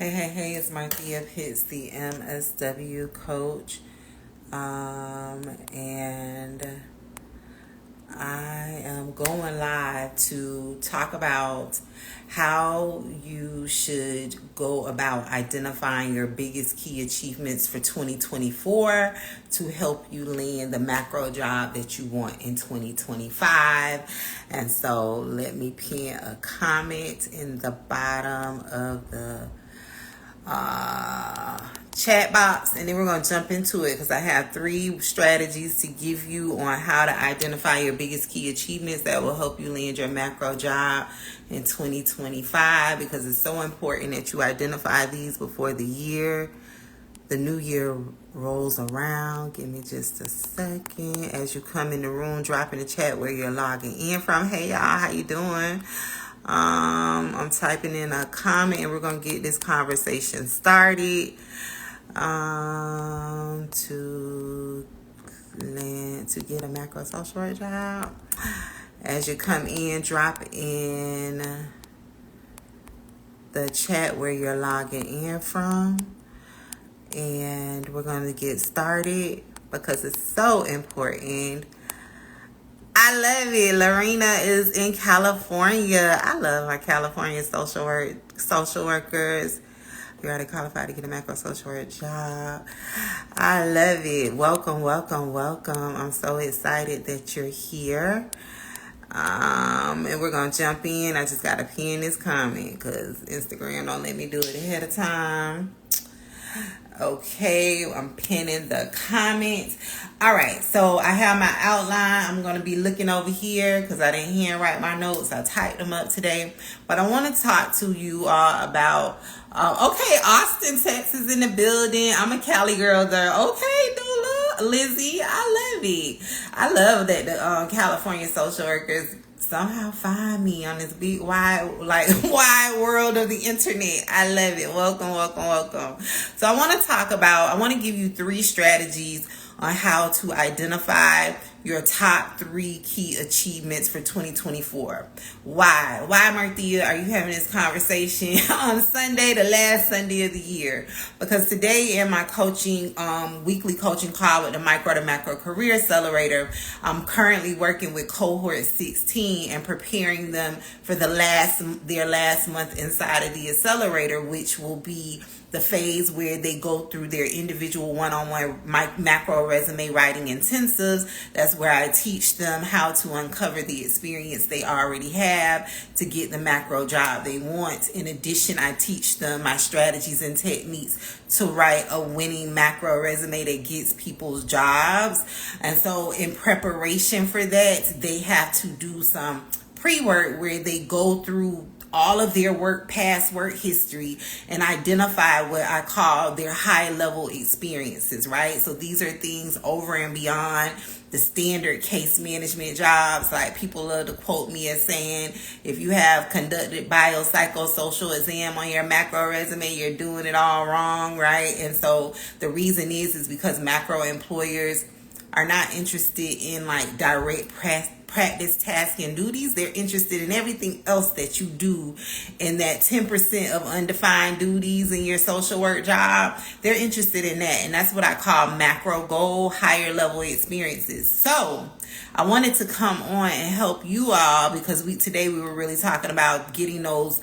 Hey, it's Marthea Pitts, the MSW coach. And I am going live to talk about how you should go about identifying your biggest key achievements for 2024 to help you land the macro job that you want in 2025. And so let me pin a comment in the bottom of the chat box, and then we're going to jump into it because I have 3 strategies to give you on how to identify your biggest key achievements that will help you land your macro job in 2025, because it's so important that you identify these before the new year rolls around. Give me just a second. As you come in the room, drop in the chat where you're logging in from. Hey y'all, how you doing? I'm typing in a comment and we're going to get this conversation started to get a macro social work job. As you come in, drop in the chat where you're logging in from, and we're going to get started because it's so important. I love it. Lorena is in California. I love our California social workers. You already qualified to get a macro social work job. I love it. Welcome. I'm so excited that you're here. And we're going to jump in. I just got to pin this comment because Instagram don't let me do it ahead of time. Okay, I'm pinning the comments. All right, so I have my outline. I'm going to be looking over here because I didn't handwrite my notes. I typed them up today. But I want to talk to you all about, Austin, Texas in the building. I'm a Cali girl there. Okay, Dula, Lizzie, I love it. I love that the California social workers somehow find me on this big wide world of the internet. I love it. Welcome. So I want to give you 3 strategies on how to identify your top 3 key achievements for 2024. Why, Marthea, are you having this conversation on Sunday, the last Sunday of the year? Because today in my coaching, weekly coaching call with the Micro to Macro Career Accelerator, I'm currently working with cohort 16 and preparing them for their last month inside of the accelerator, which will be the phase where they go through their individual one-on-one macro resume writing intensives. That's where I teach them how to uncover the experience they already have to get the macro job they want. In addition, I teach them my strategies and techniques to write a winning macro resume that gets people's jobs. And so in preparation for that, they have to do some pre-work where they go through all of their past work history and identify what I call their high level experiences, right? So these are things over and beyond the standard case management jobs. Like, people love to quote me as saying, if you have conducted biopsychosocial exam on your macro resume, you're doing it all wrong, right? And so the reason is because macro employers are not interested in like direct practice, task, and duties. They're interested in everything else that you do in that 10% of undefined duties in your social work job. They're interested in that. And that's what I call macro goal, higher level experiences. So I wanted to come on and help you all because today we were really talking about getting those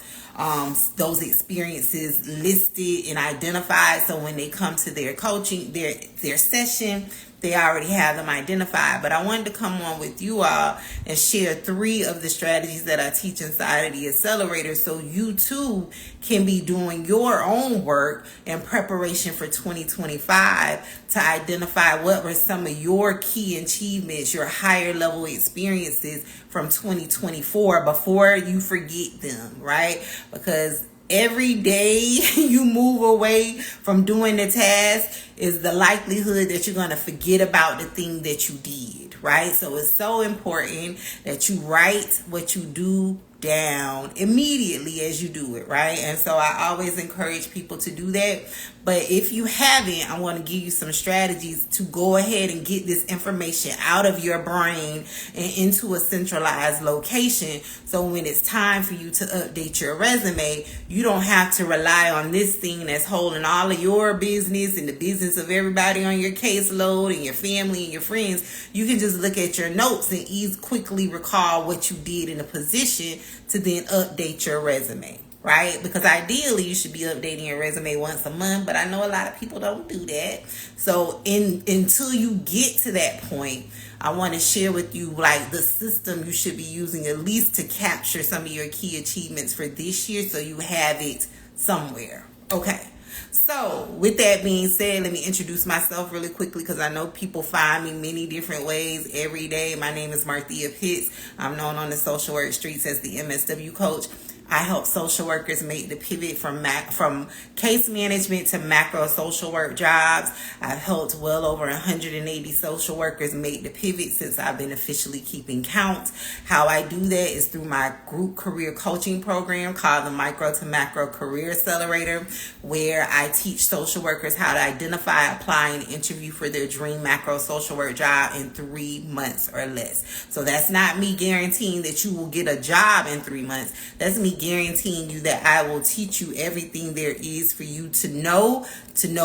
experiences listed and identified. So when they come to their coaching, their session, they already have them identified. But I wanted to come on with you all and share 3 of the strategies that I teach inside of the accelerator so you too can be doing your own work in preparation for 2025 to identify what were some of your key achievements, your higher level experiences from 2024 before you forget them, right? Because every day you move away from doing the task is the likelihood that you're going to forget about the thing that you did, right? So it's so important that you write what you do down immediately as you do it, right? And so I always encourage people to do that. But if you haven't, I want to give you some strategies to go ahead and get this information out of your brain and into a centralized location. So when it's time for you to update your resume, you don't have to rely on this thing that's holding all of your business and the business of everybody on your caseload and your family and your friends. You can just look at your notes and quickly recall what you did in a position to then update your resume. Right? Because ideally you should be updating your resume once a month, but I know a lot of people don't do that. So until you get to that point, I want to share with you like the system you should be using at least to capture some of your key achievements for this year so you have it somewhere. Okay. So with that being said, let me introduce myself really quickly because I know people find me many different ways every day. My name is Marthea Pitts. I'm known on the social work streets as the MSW coach. I help social workers make the pivot from case management to macro social work jobs. I've helped well over 180 social workers make the pivot since I've been officially keeping count. How I do that is through my group career coaching program called the Micro to Macro Career Accelerator, where I teach social workers how to identify, apply, and interview for their dream macro social work job in 3 months or less. So that's not me guaranteeing that you will get a job in 3 months. That's me guaranteeing you that I will teach you everything there is for you to know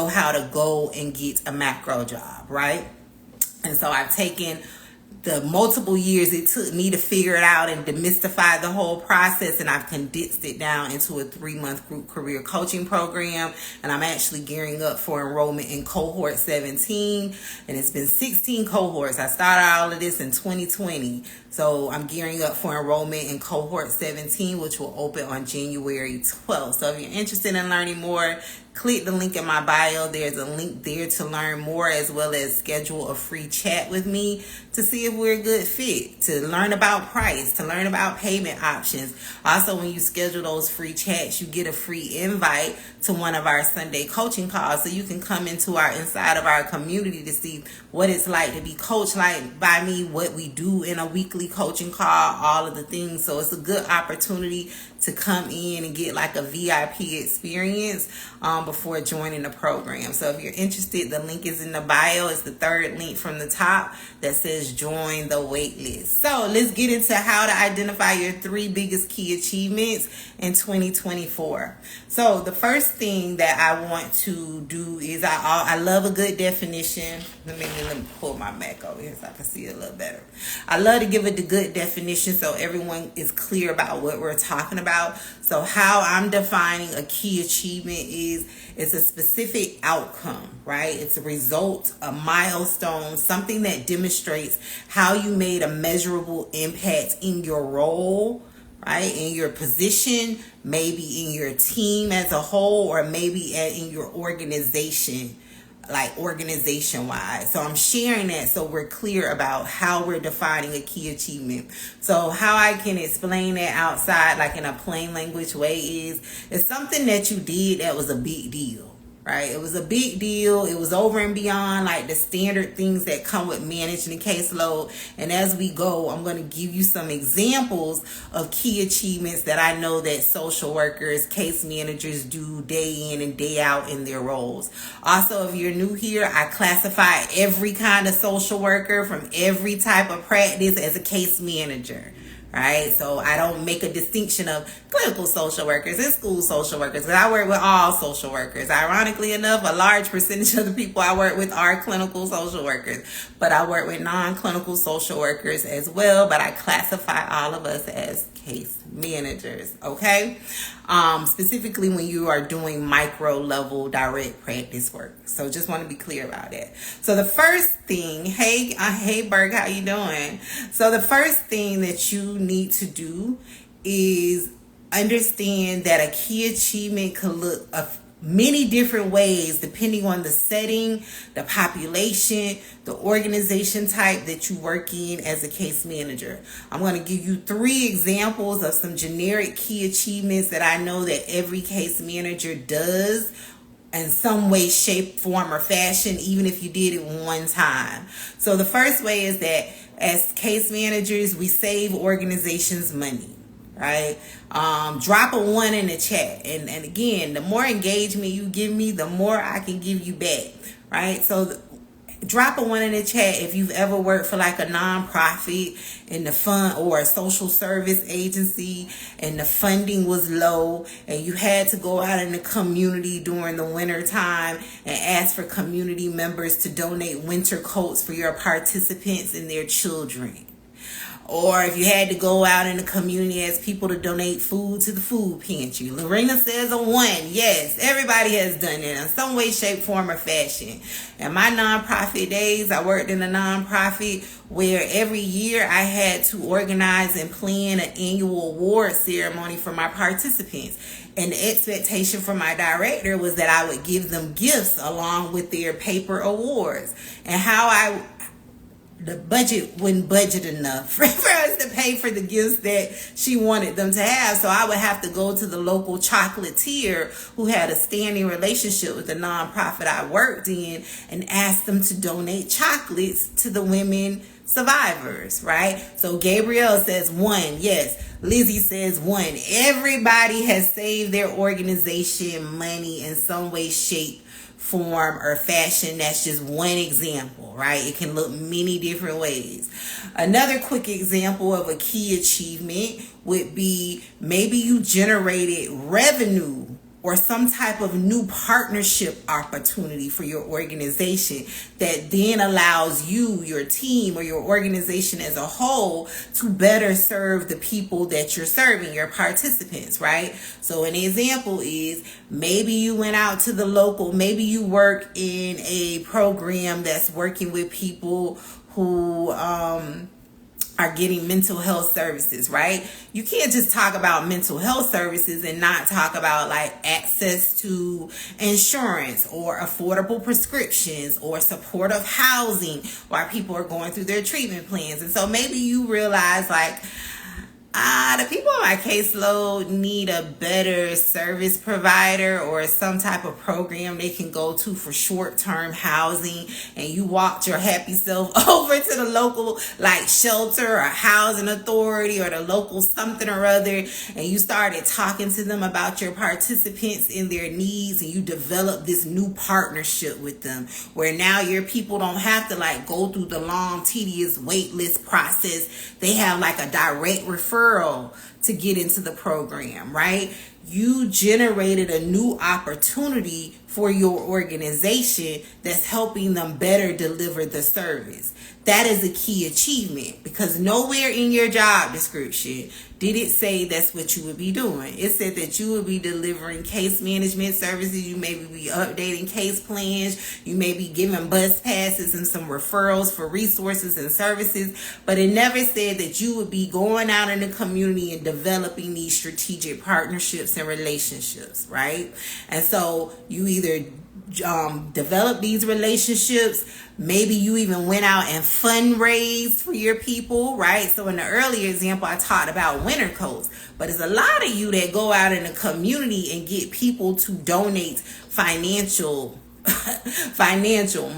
how to go and get a macro job, right? And so I've taken the multiple years it took me to figure it out and demystify the whole process, and I've condensed it down into a 3-month group career coaching program. And I'm actually gearing up for enrollment in cohort 17, and it's been 16 cohorts. I started all of this in 2020, so I'm gearing up for enrollment in cohort 17, which will open on January 12th. So if you're interested in learning more, click the link in my bio. There's a link there to learn more, as well as schedule a free chat with me to see if we're a good fit, to learn about price, to learn about payment options. Also, when you schedule those free chats, you get a free invite to one of our Sunday coaching calls, so you can come inside of our community to see what it's like to be coached like by me, what we do in a weekly coaching call, all of the things. So it's a good opportunity to come in and get like a VIP experience before joining the program. So if you're interested, the link is in the bio. It's the third link from the top that says join the wait list. So let's get into how to identify your 3 biggest key achievements in 2024. So the first thing that I want to do is I love a good definition. Let me pull my Mac over here so I can see it a little better. I love to give it the good definition so everyone is clear about what we're talking about. So how I'm defining a key achievement is it's a specific outcome, right? It's a result, a milestone, something that demonstrates how you made a measurable impact in your role, right? In your position, maybe in your team as a whole, or maybe in your organization, like organization wise. So I'm sharing that so we're clear about how we're defining a key achievement. So how I can explain that outside, like in a plain language way, is it's something that you did that was a big deal. Right? It was a big deal. It was over and beyond like the standard things that come with managing a caseload. And as we go, I'm going to give you some examples of key achievements that I know that social workers, case managers do day in and day out in their roles. Also, if you're new here, I classify every kind of social worker from every type of practice as a case manager. Right? So I don't make a distinction of clinical social workers and school social workers, because I work with all social workers. Ironically enough, a large percentage of the people I work with are clinical social workers, but I work with non-clinical social workers as well, but I classify all of us as case managers, okay? Specifically when you are doing micro level direct practice work. So just want to be clear about that. So the first thing, hey Berg, how you doing? So the first thing that you need to do is understand that a key achievement could look many different ways depending on the setting, the population, the organization type that you work in as a case manager. I'm going to give you 3 examples of some generic key achievements that I know that every case manager does in some way, shape, form, or fashion, even if you did it one time. So the first way is that as case managers, we save organizations money. right? Drop a 1 in the chat. And again, the more engagement you give me, the more I can give you back, right? So drop a 1 in the chat if you've ever worked for like a nonprofit in the fund or a social service agency and the funding was low and you had to go out in the community during the winter time and ask for community members to donate winter coats for your participants and their children. Or if you had to go out in the community as people to donate food to the food pantry. Lorena says a 1. Yes, everybody has done it in some way, shape, form, or fashion. In my nonprofit days, I worked in a nonprofit where every year I had to organize and plan an annual award ceremony for my participants. And the expectation from my director was that I would give them gifts along with their paper awards. And the budget wouldn't budget enough for us to pay for the gifts that she wanted them to have. So I would have to go to the local chocolatier who had a standing relationship with the nonprofit I worked in and ask them to donate chocolates to the women survivors, right? So Gabrielle says 1. Yes. Lizzie says 1. Everybody has saved their organization money in some way, shape, form, or fashion. That's just one example, right? It can look many different ways. Another quick example of a key achievement would be maybe you generated revenue or some type of new partnership opportunity for your organization that then allows you, your team, or your organization as a whole to better serve the people that you're serving, your participants, right? So an example is maybe you went out to the local, maybe you work in a program that's working with people who are getting mental health services, right? You can't just talk about mental health services and not talk about like access to insurance or affordable prescriptions or supportive housing while people are going through their treatment plans. And so maybe you realize like, the people on my caseload need a better service provider or some type of program they can go to for short-term housing, and you walked your happy self over to the local like shelter or housing authority or the local something or other, and you started talking to them about your participants and their needs, and you developed this new partnership with them where now your people don't have to like go through the long tedious wait list process. They have like a direct referral to get into the program, right? You generated a new opportunity for your organization that's helping them better deliver the service. That is a key achievement because nowhere in your job description did it say that's what you would be doing. It said that you would be delivering case management services. You may be updating case plans. You may be giving bus passes and some referrals for resources and services. But it never said that you would be going out in the community and developing these strategic partnerships and relationships, right? And so you either develop these relationships. Maybe you even went out and fundraised for your people, right? So in the earlier example, I talked about winter coats, but there's a lot of you that go out in the community and get people to donate financial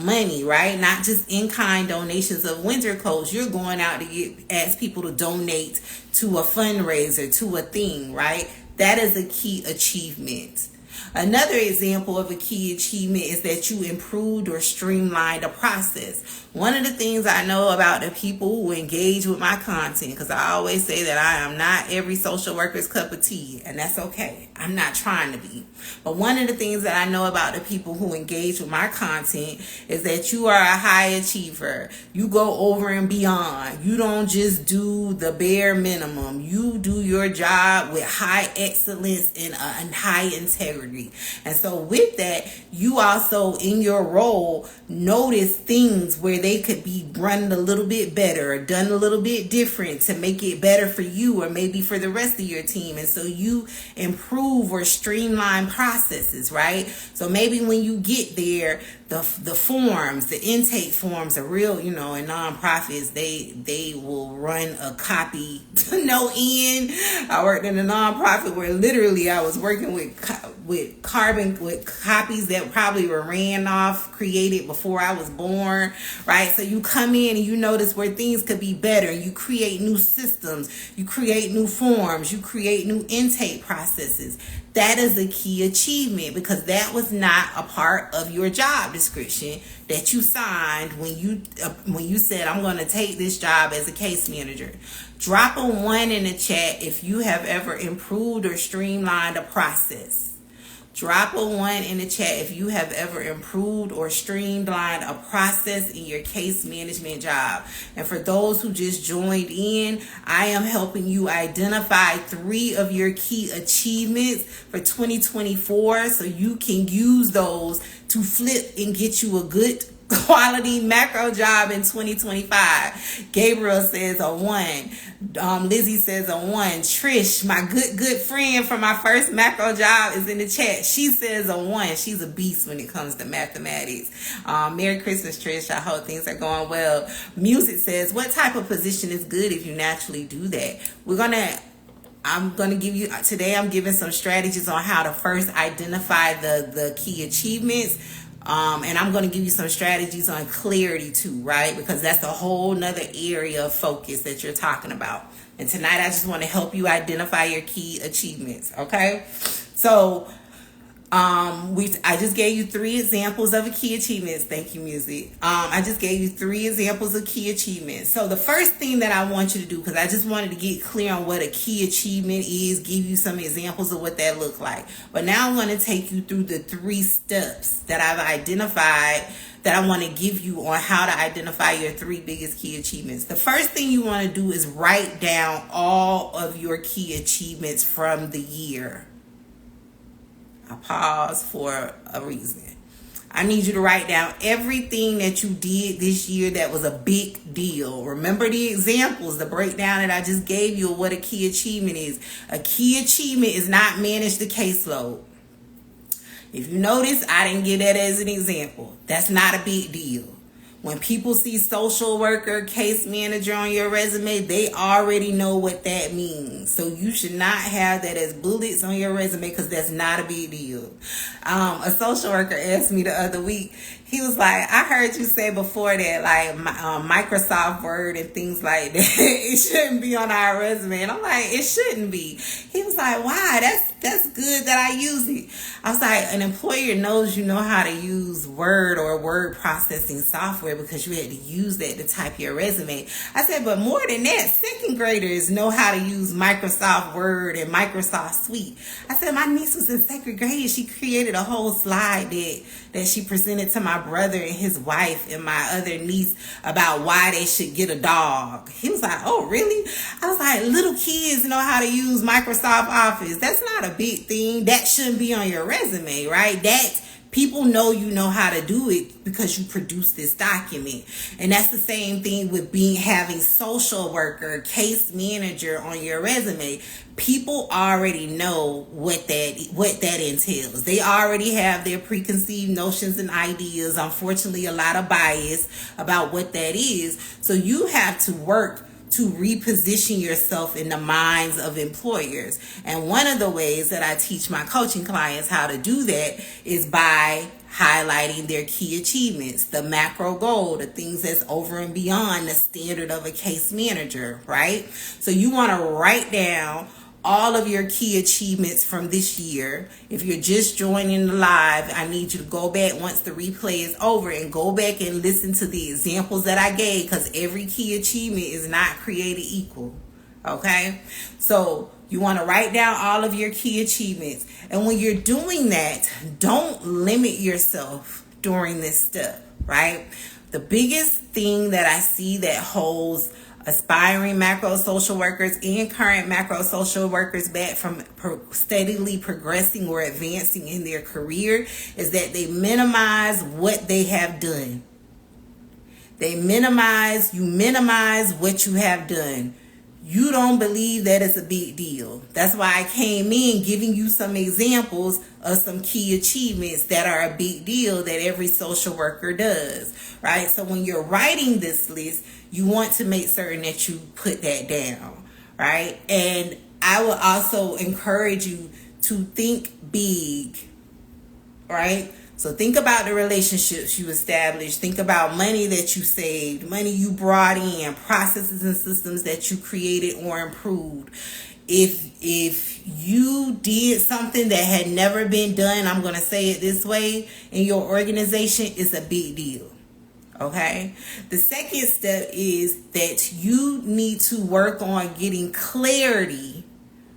money, right? Not just in-kind donations of winter coats. You're going out to ask people to donate to a fundraiser, to a thing, right? That is a key achievement. Another example of a key achievement is that you improved or streamlined a process. One of the things I know about the people who engage with my content, because I always say that I am not every social worker's cup of tea, and that's okay. I'm not trying to be. But one of the things that I know about the people who engage with my content is that you are a high achiever. You go over and beyond. You don't just do the bare minimum. You do your job with high excellence and high integrity. And so with that, you also in your role notice things where they could be run a little bit better or done a little bit different to make it better for you or maybe for the rest of your team. And so you improve or streamline processes, right? So maybe when you get there, the forms, the intake forms are real, in nonprofits, they will run a copy to no end. I worked in a nonprofit where literally I was working with with copies that probably were created before I was born, right? So you come in and you notice where things could be better. You create new systems, you create new forms, you create new intake processes. That is a key achievement, because that was not a part of your job description that you signed when you said, I'm going to take this job as a case manager. Drop a 1 in the chat if you have ever improved or streamlined a process. Drop a 1 in the chat if you have ever improved or streamlined a process in your case management job. And for those who just joined in, I am helping you identify 3 of your key achievements for 2024 so you can use those to flip and get you a good quality macro job in 2025. Gabriel says a 1. Lizzie says a 1. Trish, my good friend from my first macro job, is in the chat. She says a 1. She's a beast when it comes to mathematics. Merry Christmas, Trish. I hope things are going well. Music says, what type of position is good if you naturally do that? I'm going to give you, today I'm giving some strategies on how to first identify the key achievements. And I'm going to give you some strategies on clarity too, right? Because that's a whole nother area of focus that you're talking about. And tonight I just want to help you identify your key achievements, okay? So I just gave you 3 examples of a key achievements. Thank you, music. I just gave you 3 examples of key achievements. So the first thing that I want you to do, because I just wanted to get clear on what a key achievement is, give you some examples of what that look like. But now I'm going to take you through the 3 steps that I've identified that I want to give you on how to identify your 3 biggest key achievements. The first thing you want to do is write down all of your key achievements from the year. I pause for a reason. I need you to write down everything that you did this year that was a big deal. Remember the examples, the breakdown that I just gave you of what a key achievement is. A key achievement is not manage the caseload. If you notice, I didn't give that as an example. That's not a big deal. When people see social worker, case manager on your resume, they already know what that means. So you should not have that as bullets on your resume, because that's not a big deal. A social worker asked me the other week, he was like, I heard you say before that, like, Microsoft Word and things like that, it shouldn't be on our resume. And I'm like, it shouldn't be. He was like, why? That's good that I use it. I was like, an employer knows you know how to use Word or word processing software because you had to use that to type your resume. I said, but more than that, 2nd graders know how to use Microsoft Word and Microsoft Suite. I said, my niece was in 2nd grade. She created a whole slide that she presented to my brother and his wife and my other niece about why they should get a dog. He was like, oh, really? I was like, little kids know how to use Microsoft Office. That's not a big thing. That shouldn't be on your resume, right? That people know you know how to do it because you produce this document. And that's the same thing with having social worker, case manager on your resume. People already know what that entails. They already have their preconceived notions and ideas. Unfortunately, a lot of bias about what that is. So you have to work to reposition yourself in the minds of employers. And one of the ways that I teach my coaching clients how to do that is by highlighting their key achievements, the macro goal, the things that's over and beyond the standard of a case manager, right? So you want to write down all of your key achievements from this year. If you're just joining the live, I need you to go back once the replay is over and go back and listen to the examples that I gave, because every key achievement is not created equal. Okay? So you want to write down all of your key achievements. And when you're doing that, don't limit yourself during this step, right? The biggest thing that I see that holds aspiring macro social workers and current macro social workers back from steadily progressing or advancing in their career is that they minimize what they have done. You minimize what you have done. You don't believe that it's a big deal. That's why I came in giving you some examples of some key achievements that are a big deal that every social worker does, right? So when you're writing this list, you want to make certain that you put that down, right? And I will also encourage you to think big, right? So think about the relationships you established. Think about money that you saved, money you brought in, processes and systems that you created or improved. If you did something that had never been done, I'm going to say it this way, in your organization, it's a big deal. Okay. The second step is that you need to work on getting clarity,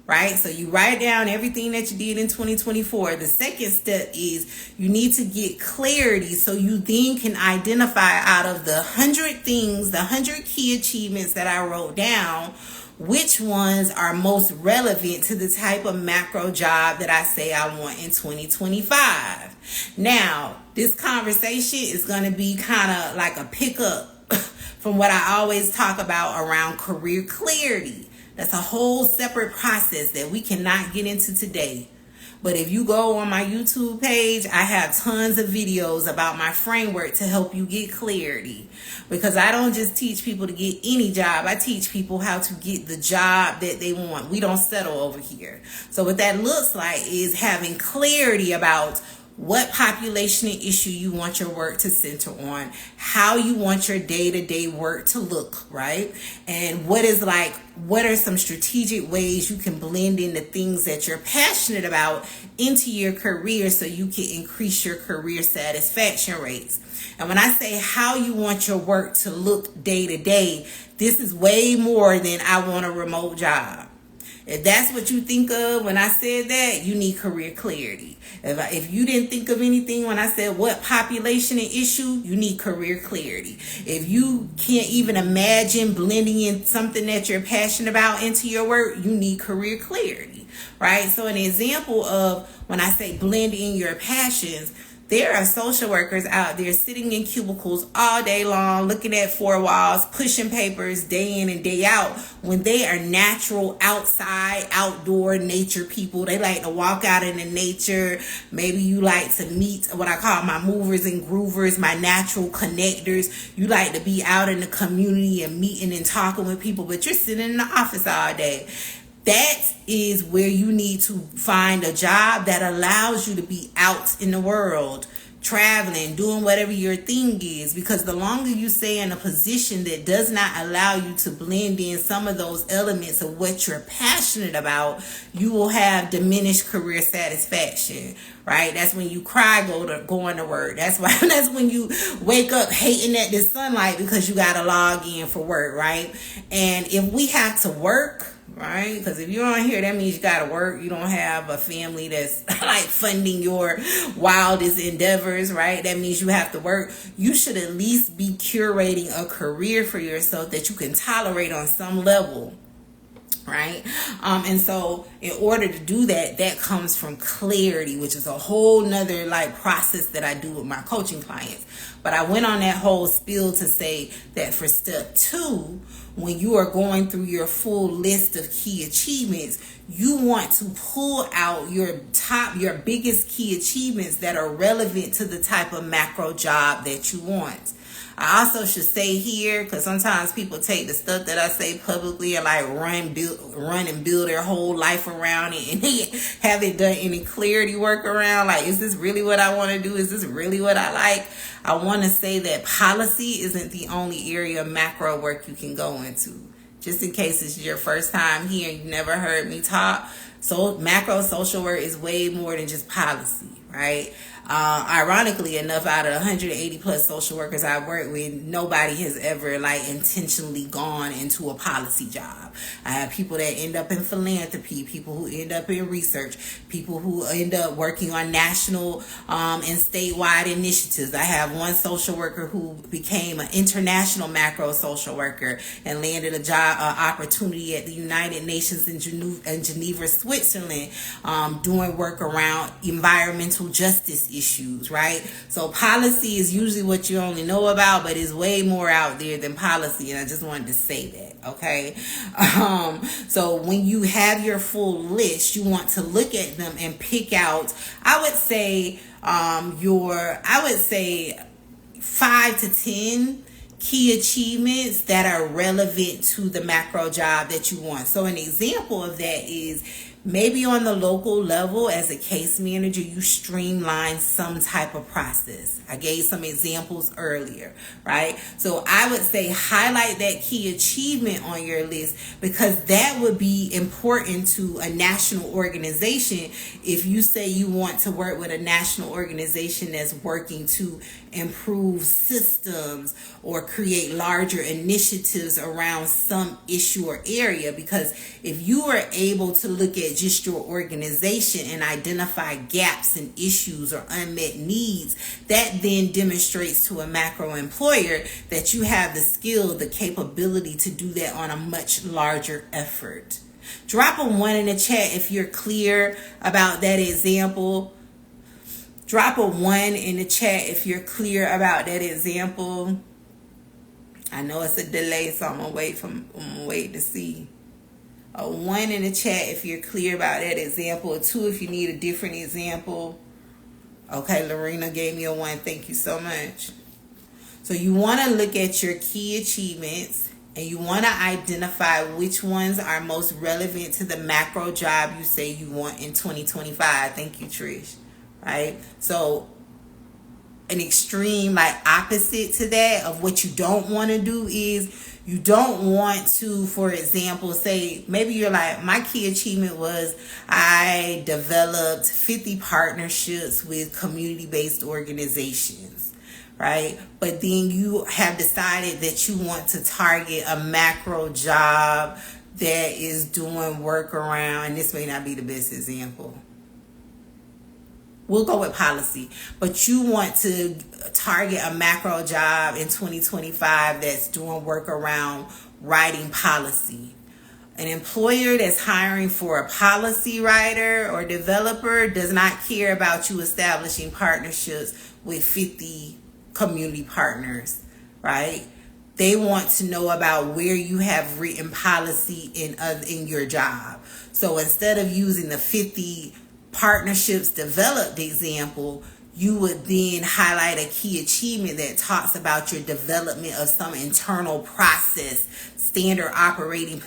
right? So you write down everything that you did in 2024. The second step is you need to get clarity so you then can identify out of the 100 things, the 100 key achievements that I wrote down, which ones are most relevant to the type of macro job that I say I want in 2025. Now, this conversation is going to be kind of like a pickup from what I always talk about around career clarity. That's a whole separate process that we cannot get into today. But if you go on my YouTube page, I have tons of videos about my framework to help you get clarity. Because I don't just teach people to get any job. I teach people how to get the job that they want. We don't settle over here. So what that looks like is having clarity about what population and issue you want your work to center on, how you want your day-to-day work to look, right? And what are some strategic ways you can blend in the things that you're passionate about into your career so you can increase your career satisfaction rates. And when I say how you want your work to look day to day, this is way more than I want a remote job. If that's what you think of when I said that, you need career clarity. If you didn't think of anything when I said what population and issue, you need career clarity. If you can't even imagine blending in something that you're passionate about into your work, you need career clarity, right? So an example of when I say blend in your passions, there are social workers out there sitting in cubicles all day long, looking at four walls, pushing papers day in and day out, when they are natural, outside, outdoor nature people. They like to walk out in the nature. Maybe you like to meet what I call my movers and groovers, my natural connectors. You like to be out in the community and meeting and talking with people, but you're sitting in the office all day. That is where you need to find a job that allows you to be out in the world, traveling, doing whatever your thing is. Because the longer you stay in a position that does not allow you to blend in some of those elements of what you're passionate about, you will have diminished career satisfaction, right? That's when you cry going to work. That's when you wake up hating at the sunlight because you got to log in for work, right? And if we have to work, right? Because if you're on here, that means you got to work. You don't have a family that's like funding your wildest endeavors, right? That means you have to work. You should at least be curating a career for yourself that you can tolerate on some level, right? And so in order to do that, that comes from clarity, which is a whole nother like process that I do with my coaching clients. But I went on that whole spiel to say that for step 2, when you are going through your full list of key achievements, you want to pull out your biggest key achievements that are relevant to the type of macro job that you want. I also should say here, because sometimes people take the stuff that I say publicly and like run and build their whole life around it, and they haven't done any clarity work around. Like, is this really what I want to do? Is this really what I like? I want to say that policy isn't the only area of macro work you can go into. Just in case it's your first time here and you've never heard me talk. So macro social work is way more than just policy, right? Ironically enough, out of 180 plus social workers I work with, nobody has ever like intentionally gone into a policy job. I have people that end up in philanthropy, people who end up in research, people who end up working on national and statewide initiatives. I have one social worker who became an international macro social worker and landed a job opportunity at the United Nations in Geneva, Switzerland, doing work around environmental justice issues, right? So policy is usually what you only know about, but it's way more out there than policy, and I just wanted to say that, okay? So when you have your full list, you want to look at them and pick out, I would say 5 to 10 key achievements that are relevant to the macro job that you want. So an example of that is Maybe on the local level, as a case manager, you streamline some type of process. I gave some examples earlier, right? So I would say highlight that key achievement on your list, because that would be important to a national organization. If you say you want to work with a national organization that's working to improve systems or create larger initiatives around some issue or area, because if you are able to look at just your organization and identify gaps and issues or unmet needs, that then demonstrates to a macro employer that you have the skill, the capability to do that on a much larger effort. Drop a 1 in the chat if you're clear about that example. Drop a 1 in the chat if you're clear about that example. I know it's a delay, so I'm gonna wait to see. A 1 in the chat if you're clear about that example. A 2 if you need a different example. Okay, Lorena gave me a 1. Thank you so much. So you want to look at your key achievements, and you want to identify which ones are most relevant to the macro job you say you want in 2025. Thank you, Trish. Right? So an extreme opposite to that of what you don't want to do is you don't want to, for example, say maybe you're like, my key achievement was I developed 50 partnerships with community-based organizations, right? But then you have decided that you want to target a macro job that is doing work around, and this may not be the best example. We'll go with policy, but you want to target a macro job in 2025 that's doing work around writing policy. An employer that's hiring for a policy writer or developer does not care about you establishing partnerships with 50 community partners, right? They want to know about where you have written policy in your job. So instead of using the 50 partnerships developed example, you would then highlight a key achievement that talks about your development of some internal process, standard operating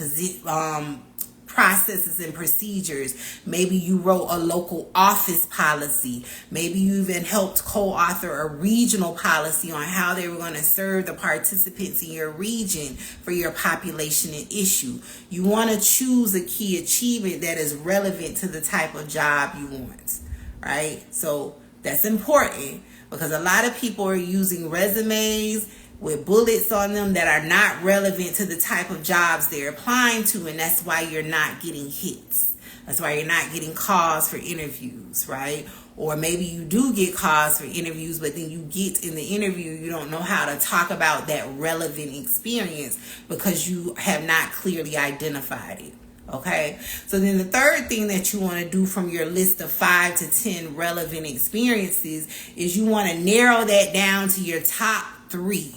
processes and procedures. Maybe you wrote a local office policy. Maybe you even helped co-author a regional policy on how they were going to serve the participants in your region for your population and issue. You want to choose a key achievement that is relevant to the type of job you want, right? So that's important, because a lot of people are using resumes with bullets on them that are not relevant to the type of jobs they're applying to, and that's why you're not getting hits. That's why you're not getting calls for interviews, right? Or maybe you do get calls for interviews, but then you get in the interview, you don't know how to talk about that relevant experience because you have not clearly identified it. Okay, so then the third thing that you want to do from your list of 5 to 10 relevant experiences is you want to narrow that down to your top 3.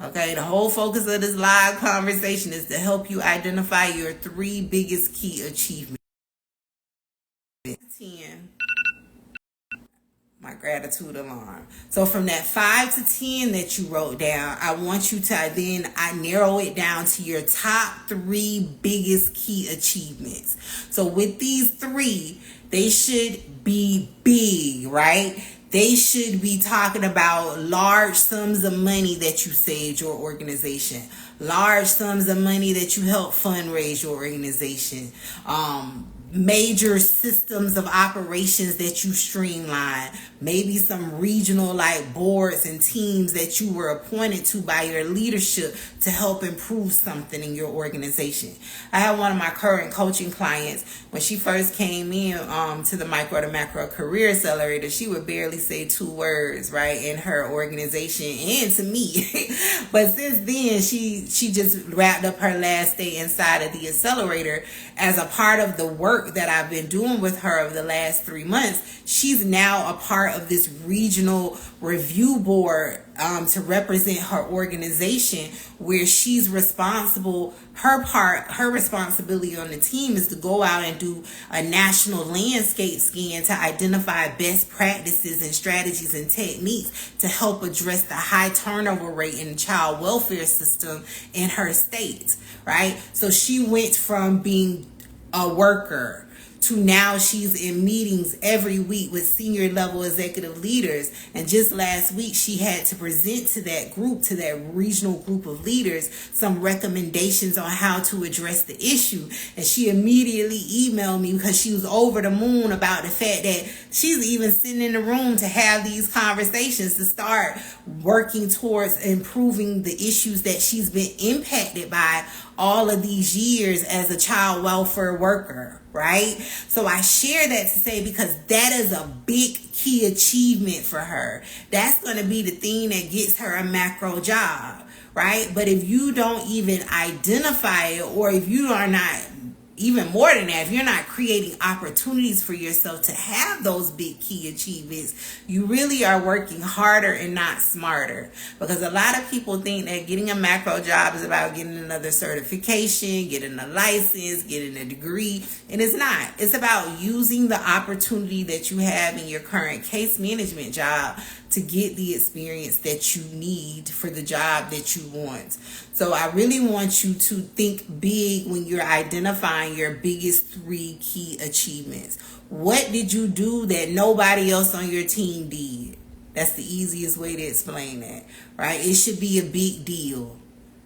Okay, the whole focus of this live conversation is to help you identify your 3 biggest key achievements. 10. My gratitude alarm. So from that 5 to 10 that you wrote down, I want you to then narrow it down to your top 3 biggest key achievements. So with these 3, they should be big, right? They should be talking about large sums of money that you saved your organization, large sums of money that you helped fundraise your organization, major systems of operations that you streamline, maybe some regional boards and teams that you were appointed to by your leadership to help improve something in your organization. I have one of my current coaching clients, when she first came in to the Micro to Macro Career Accelerator, she would barely say 2 words, right, in her organization and to me. But since then, she just wrapped up her last day inside of the accelerator as a part of the work that I've been doing with her over the last 3 months. She's now a part of this regional review board to represent her organization, where she's responsible. Her responsibility on the team is to go out and do a national landscape scan to identify best practices and strategies and techniques to help address the high turnover rate in the child welfare system in her state, right? So she went from being a worker to now she's in meetings every week with senior level executive leaders. And just last week, she had to present to that group, to that regional group of leaders, some recommendations on how to address the issue. And she immediately emailed me because she was over the moon about the fact that she's even sitting in the room to have these conversations, to start working towards improving the issues that she's been impacted by all of these years as a child welfare worker, right? So I share that to say, because that is a big key achievement for her. That's going to be the thing that gets her a macro job, right? But if you don't even identify it, or if you are not, even more than that, if you're not creating opportunities for yourself to have those big key achievements, you really are working harder and not smarter. Because a lot of people think that getting a macro job is about getting another certification, getting a license, getting a degree, and it's not. It's about using the opportunity that you have in your current case management job to get the experience that you need for the job that you want. So I really want you to think big when you're identifying your biggest 3 key achievements. What did you do that nobody else on your team did? That's the easiest way to explain that, right? It should be a big deal.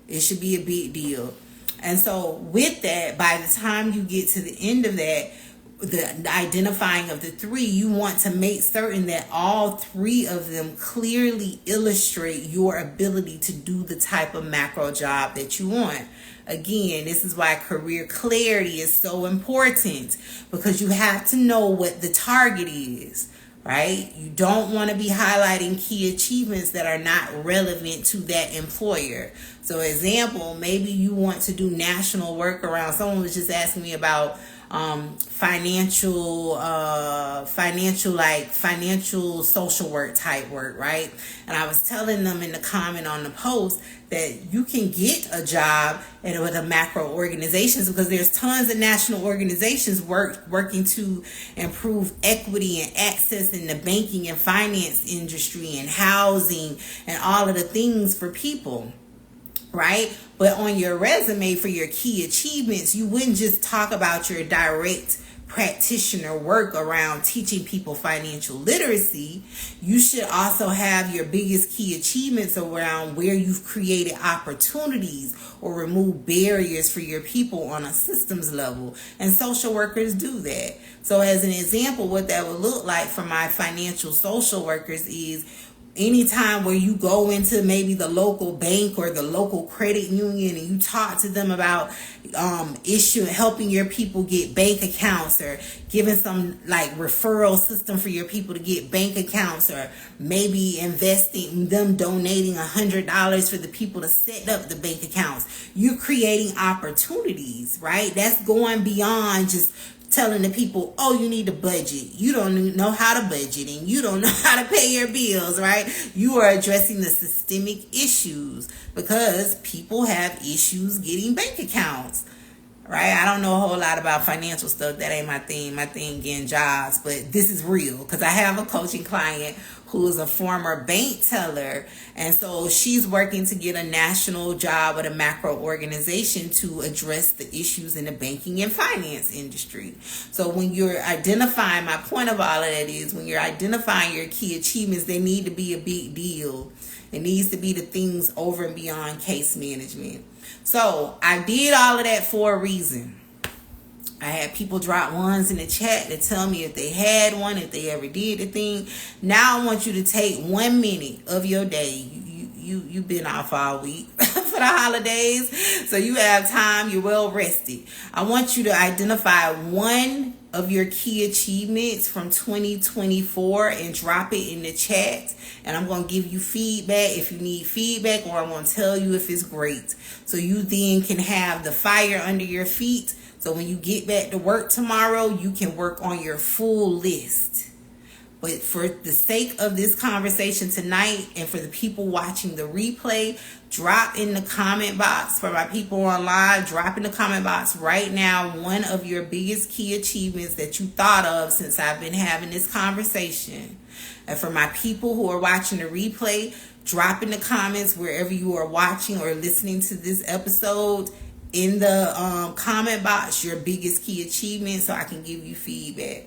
It should be a big deal. And so with that, by the time you get to the end of that, the identifying of the 3, you want to make certain that all 3 of them clearly illustrate your ability to do the type of macro job that you want. Again, this is why career clarity is so important, because you have to know what the target is, right? You don't want to be highlighting key achievements that are not relevant to that employer. So example, maybe you want to do national work around, someone was just asking me about financial social work type work, right? And I was telling them in the comment on the post that you can get a job with a macro organizations, because there's tons of national organizations working to improve equity and access in the banking and finance industry and housing and all of the things for people, right? But on your resume for your key achievements, you wouldn't just talk about your direct practitioner work around teaching people financial literacy. You should also have your biggest key achievements around where you've created opportunities or removed barriers for your people on a systems level. And social workers do that. So as an example, what that would look like for my financial social workers is anytime where you go into maybe the local bank or the local credit union and you talk to them about helping your people get bank accounts, or giving some like referral system for your people to get bank accounts, or maybe investing them donating $100 for the people to set up the bank accounts. You're creating opportunities, right? That's going beyond just telling the people, oh, you need to budget. You don't know how to budget, and you don't know how to pay your bills, right? You are addressing the systemic issues, because people have issues getting bank accounts, right? I don't know a whole lot about financial stuff. That ain't my thing. My thing getting jobs, but this is real, because I have a coaching client who is a former bank teller, and so she's working to get a national job at a macro organization to address the issues in the banking and finance industry. So when you're identifying, my point of all of that is, when you're identifying your key achievements, they need to be a big deal. It needs to be the things over and beyond case management. So I did all of that for a reason. I had people drop ones in the chat to tell me if they had one, if they ever did the thing. Now I want you to take 1 minute of your day. You've been off all week for the holidays, so you have time. You're well rested. I want you to identify one of your key achievements from 2024 and drop it in the chat. And I'm going to give you feedback if you need feedback, or I'm going to tell you if it's great. So you then can have the fire under your feet. So when you get back to work tomorrow, you can work on your full list. But for the sake of this conversation tonight, and for the people watching the replay, drop in the comment box. For my people online, drop in the comment box right now one of your biggest key achievements that you thought of since I've been having this conversation. And for my people who are watching the replay, drop in the comments wherever you are watching or listening to this episode in the comment box your biggest key achievement so I can give you feedback.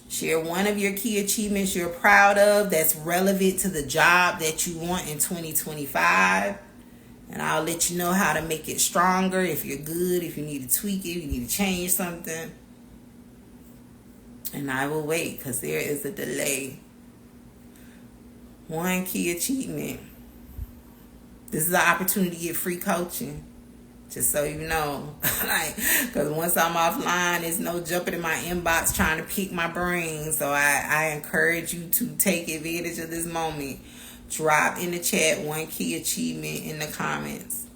Share one of your key achievements you're proud of that's relevant to the job that you want in 2025. And I'll let you know how to make it stronger, if you're good, if you need to tweak it, if you need to change something. And I will wait because there is a delay. One key achievement. This is an opportunity to get free coaching. Just so you know. Because once I'm offline, there's no jumping in my inbox trying to pick my brain. So I encourage you to take advantage of this moment. Drop in the chat one key achievement in the comments.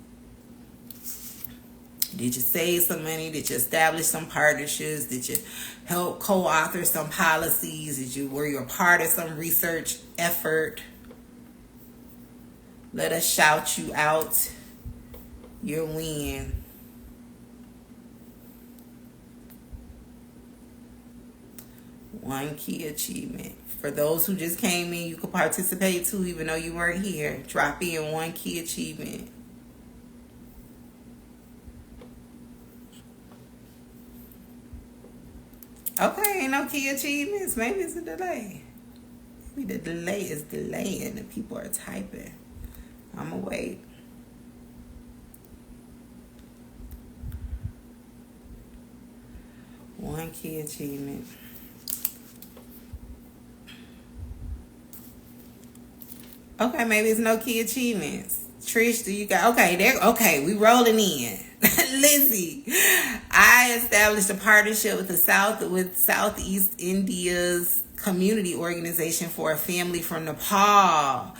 Did you save some money? Did you establish some partnerships? Did you help co-author some policies? Were you a part of some research effort? Let us shout you out your win. One key achievement. For those who just came in, you could participate too, even though you weren't here. Drop in one key achievement. Okay, ain't no key achievements. Maybe it's a delay. Maybe the delay is delaying and people are typing. I'm gonna wait. One key achievement. Okay, maybe it's no key achievements. Trish, do you got okay, we rolling in. Lizzie, I established a partnership with Southeast India's community organization for a family from Nepal.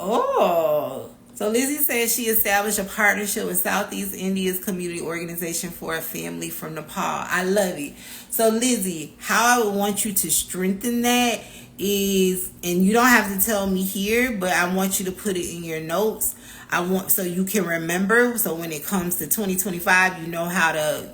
Oh, so Lizzie says she established a partnership with Southeast India's community organization for a family from Nepal. I love it. So Lizzie, how I would want you to strengthen that is, and you don't have to tell me here, but I want you to put it in your notes. So you can remember. So when it comes to 2025, you know how to,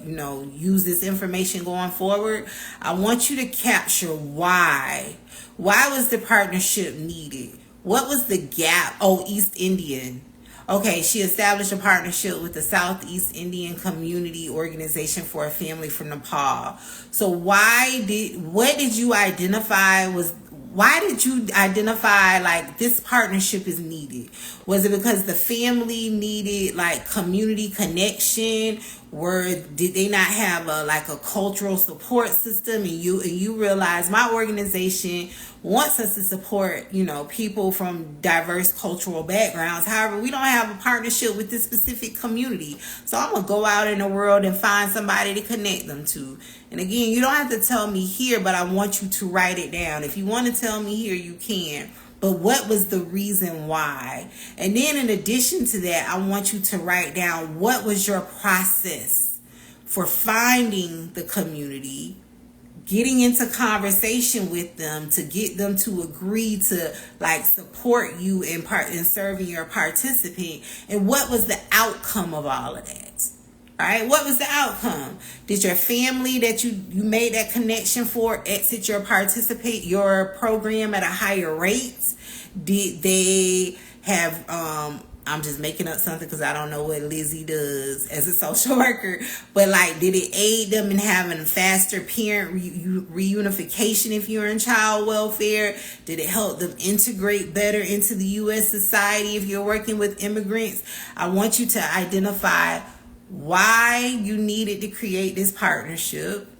use this information going forward. I want you to capture why. Why was the partnership needed? What was the gap? Oh, East Indian. Okay, she established a partnership with the Southeast Indian Community Organization for a family from Nepal. So why did you identify like this partnership is needed? Was it because the family needed like community connection? Did they not have a cultural support system, and you realize my organization wants us to support people from diverse cultural backgrounds. However, we don't have a partnership with this specific community, so I'm gonna go out in the world and find somebody to connect them to. And again, you don't have to tell me here, but I want you to write it down. If you want to tell me here, you can. But what was the reason why? And then in addition to that, I want you to write down what was your process for finding the community, getting into conversation with them to get them to agree to support you in serving your participant, and what was the outcome of all of that? All right, what was the outcome? Did your family that you made that connection for exit your program at a higher rate? Did they have I'm just making up something because I don't know what Lizzie does as a social worker, but did it aid them in having faster parent reunification if you're in child welfare? Did it help them integrate better into the U.S. society if you're working with immigrants? I want you to identify why you needed to create this partnership.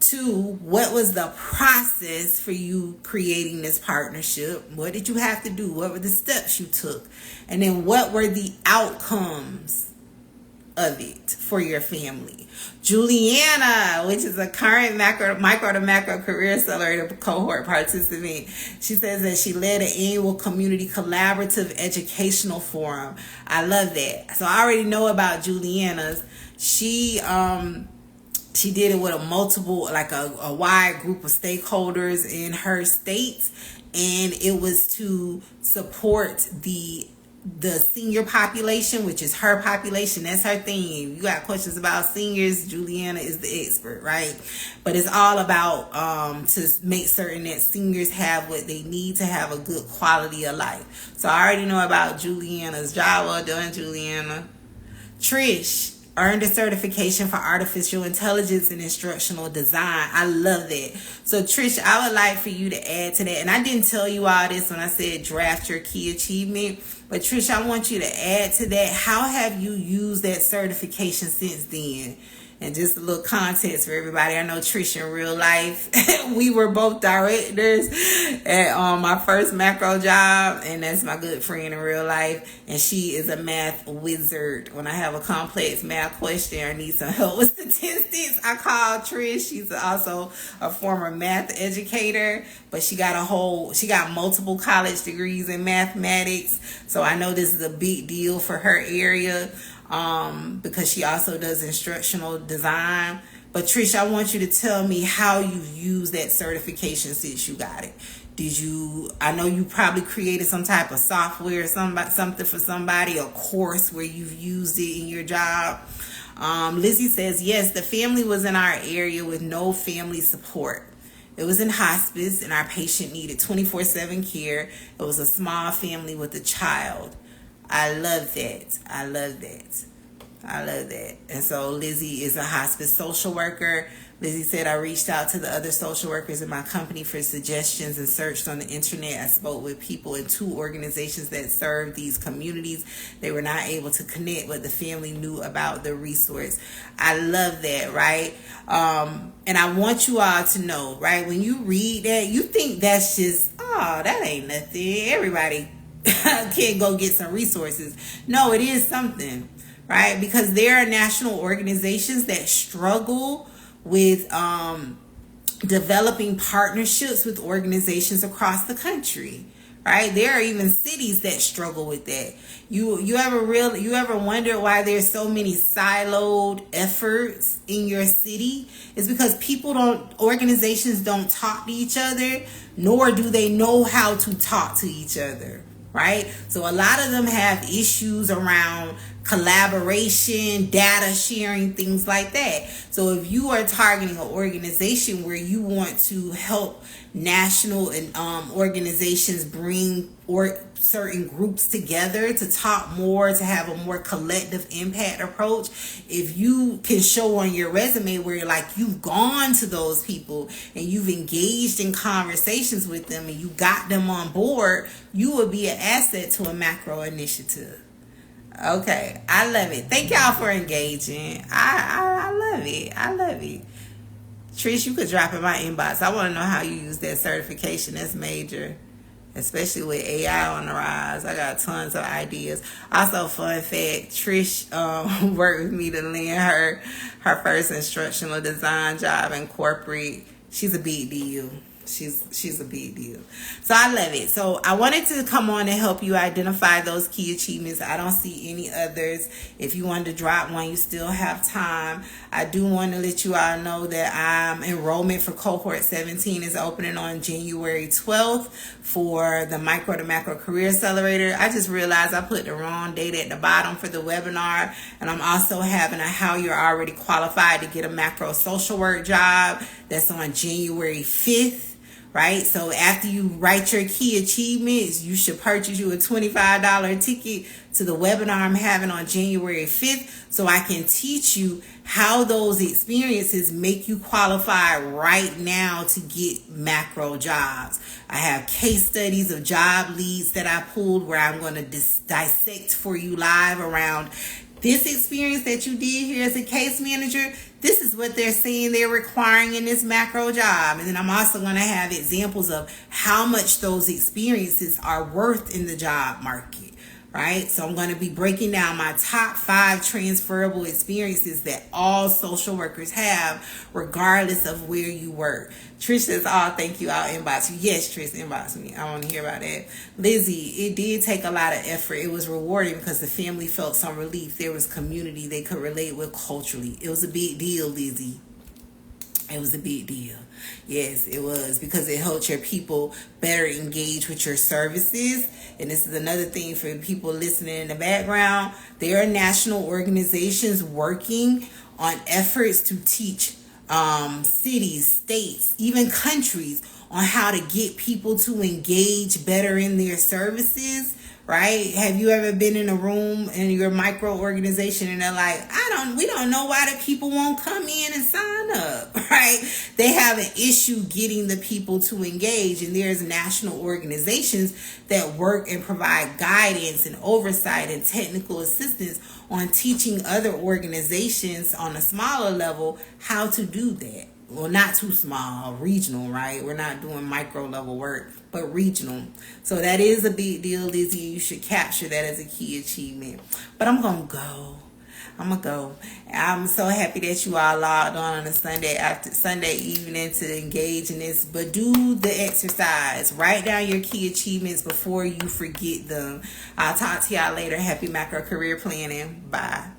2, what was the process for you creating this partnership? What did you have to do? What were the steps you took? And then what were the outcomes of it for your family? Juliana, which is a current micro to macro career accelerator cohort participant, she says that she led an annual community collaborative educational forum. I love that. So I already know about Juliana's. She did it with a wide group of stakeholders in her state, and it was to support the the senior population, which is her population. That's her thing. If you got questions about seniors, Juliana is the expert, right? But it's all about to make certain that seniors have what they need to have a good quality of life. So I already know about Juliana's job. Well done, Juliana. Trish earned a certification for artificial intelligence and instructional design. I love that. So Trish, I would like for you to add to that. And I didn't tell you all this when I said draft your key achievement. But Trish, I want you to add to that. How have you used that certification since then? And just a little context for everybody. I know Trish in real life. We were both directors at my first macro job. And that's my good friend in real life. And she is a math wizard. When I have a complex math question or need some help with statistics, I call Trish. She's also a former math educator. But she got multiple college degrees in mathematics. So I know this is a big deal for her area. Because she also does instructional design. But Trish, I want you to tell me how you've used that certification since you got it. I know you probably created some type of software, something for somebody, a course where you've used it in your job. Lizzie says, yes, the family was in our area with no family support. It was in hospice and our patient needed 24/7 care. It was a small family with a child. I love that. I love that. And so Lizzie is a hospice social worker. Lizzie said, I reached out to the other social workers in my company for suggestions and searched on the internet. I spoke with people in 2 organizations that serve these communities. They were not able to connect, but the family knew about the resource. I love that, right? And I want you all to know, right? When you read that, you think that's just, oh, that ain't nothing. Everybody can't go get some resources. No, it is something, right? Because there are national organizations that struggle with developing partnerships with organizations across the country, right? There are even cities that struggle with that. You ever wonder why there's so many siloed efforts in your city? It's because organizations don't talk to each other, nor do they know how to talk to each other. Right? So a lot of them have issues around collaboration, data sharing, things like that. So if you are targeting an organization where you want to help national and organizations bring certain groups together to talk more, to have a more collective impact approach, if you can show on your resume where you've gone to those people and you've engaged in conversations with them and you got them on board, you will be an asset to a macro initiative. Okay, I love it. Thank y'all for engaging. I love it. Trish, you could drop in my inbox. I want to know how you use that certification. That's major, especially with AI on the rise. I got tons of ideas. Also, fun fact, Trish worked with me to land her first instructional design job in corporate. She's a big deal. She's a big deal. So I love it. So I wanted to come on and help you identify those key achievements. I don't see any others. If you wanted to drop one, you still have time. I do want to let you all know that enrollment for cohort 17 is opening on January 12th for the Micro to Macro Career Accelerator. I just realized I put the wrong date at the bottom for the webinar. And I'm also having a How You're Already Qualified to Get a Macro Social Work Job that's on January 5th. Right? So after you write your key achievements, you should purchase you a $25 ticket to the webinar I'm having on January 5th so I can teach you how those experiences make you qualify right now to get macro jobs. I have case studies of job leads that I pulled where I'm going to dissect for you live around this experience that you did here as a case manager. This is what they're saying they're requiring in this macro job. And then I'm also going to have examples of how much those experiences are worth in the job market, right? So I'm going to be breaking down my top 5 transferable experiences that all social workers have, regardless of where you work. Trish says, oh, thank you. I'll inbox you. Yes, Trish, inbox me. I want to hear about that. Lizzie, it did take a lot of effort. It was rewarding because the family felt some relief. There was community they could relate with culturally. It was a big deal, Lizzie. It was a big deal. Yes, it was, because it helped your people better engage with your services. And this is another thing for people listening in the background. There are national organizations working on efforts to teach cities, states, even countries on how to get people to engage better in their services. Right? Have you ever been in a room in your micro organization and they're like, we don't know why the people won't come in and sign up, right? They have an issue getting the people to engage, and there's national organizations that work and provide guidance and oversight and technical assistance on teaching other organizations on a smaller level how to do that. Well, not too small, regional, right? We're not doing micro level work, but regional. So that is a big deal, Lizzie. You should capture that as a key achievement. But I'm going to go. I'm so happy that you all logged on a Sunday evening to engage in this. But do the exercise. Write down your key achievements before you forget them. I'll talk to y'all later. Happy macro career planning. Bye.